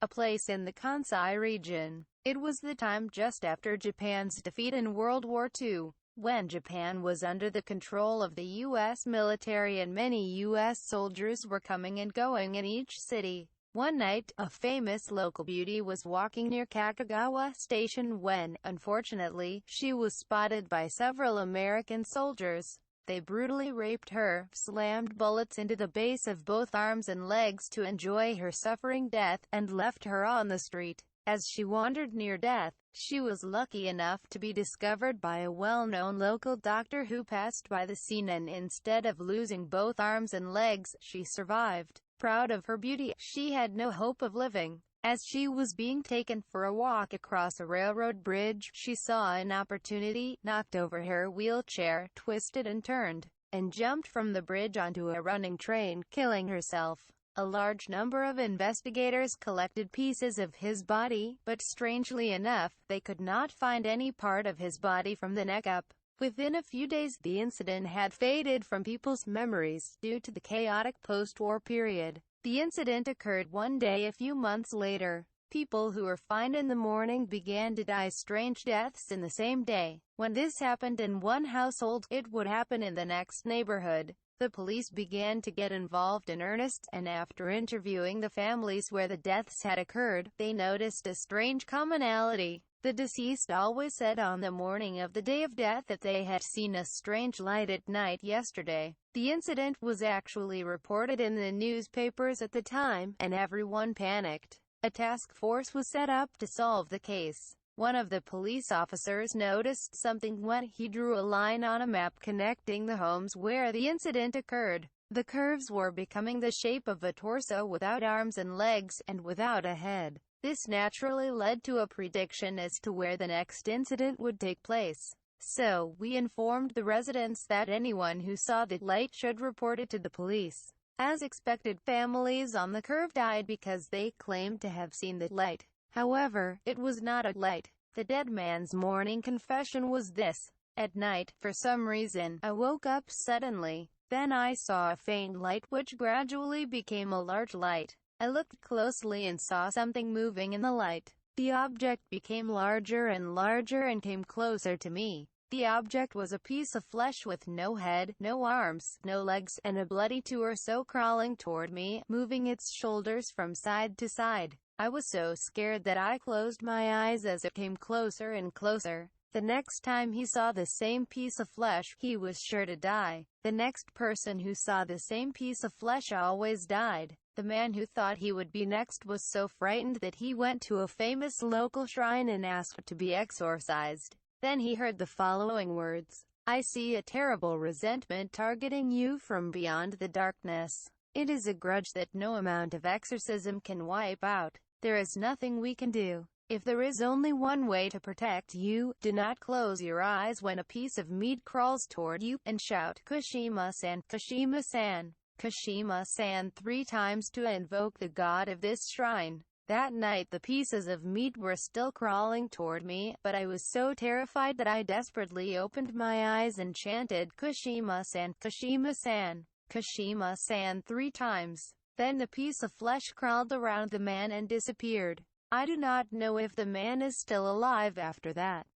a place in the Kansai region. It was the time just after Japan's defeat in World War II, when Japan was under the control of the U.S. military and many U.S. soldiers were coming and going in each city. One night, a famous local beauty was walking near Kakagawa Station when, unfortunately, she was spotted by several American soldiers. They brutally raped her, slammed bullets into the base of both arms and legs to enjoy her suffering death, and left her on the street. As she wandered near death, she was lucky enough to be discovered by a well-known local doctor who passed by the scene, and instead of losing both arms and legs, she survived. Proud of her beauty, she had no hope of living. As she was being taken for a walk across a railroad bridge, she saw an opportunity, knocked over her wheelchair, twisted and turned, and jumped from the bridge onto a running train, killing herself. A large number of investigators collected pieces of his body, but strangely enough, they could not find any part of his body from the neck up. Within a few days, the incident had faded from people's memories, due to the chaotic post-war period. The incident occurred one day a few months later. People who were fine in the morning began to die strange deaths in the same day. When this happened in one household, it would happen in the next neighborhood. The police began to get involved in earnest, and after interviewing the families where the deaths had occurred, they noticed a strange commonality. The deceased always said on the morning of the day of death that they had seen a strange light at night yesterday. The incident was actually reported in the newspapers at the time, and everyone panicked. A task force was set up to solve the case. One of the police officers noticed something when he drew a line on a map connecting the homes where the incident occurred. The curves were becoming the shape of a torso without arms and legs, and without a head. This naturally led to a prediction as to where the next incident would take place. So, we informed the residents that anyone who saw the light should report it to the police. As expected, families on the curve died because they claimed to have seen the light. However, it was not a light. The dead man's morning confession was this: "At night, for some reason, I woke up suddenly. Then I saw a faint light which gradually became a large light. I looked closely and saw something moving in the light. The object became larger and came closer to me. The object was a piece of flesh with no head, no arms, no legs, and a bloody torso crawling toward me, moving its shoulders from side to side. I was so scared that I closed my eyes as it came closer and closer." The next time he saw the same piece of flesh, he was sure to die. The next person who saw the same piece of flesh always died. The man who thought he would be next was so frightened that he went to a famous local shrine and asked to be exorcised. Then he heard the following words: "I see a terrible resentment targeting you from beyond the darkness. It is a grudge that no amount of exorcism can wipe out. There is nothing we can do. If there is only one way to protect you, do not close your eyes when a piece of meat crawls toward you, and shout, 'Kasimasan, Kasimasan, Kasimasan' 3 times to invoke the god of this shrine." That night the pieces of meat were still crawling toward me, but I was so terrified that I desperately opened my eyes and chanted, "Kasimasan, Kasimasan, Kasimasan" 3 times. Then the piece of flesh crawled around the man and disappeared. I do not know if the man is still alive after that.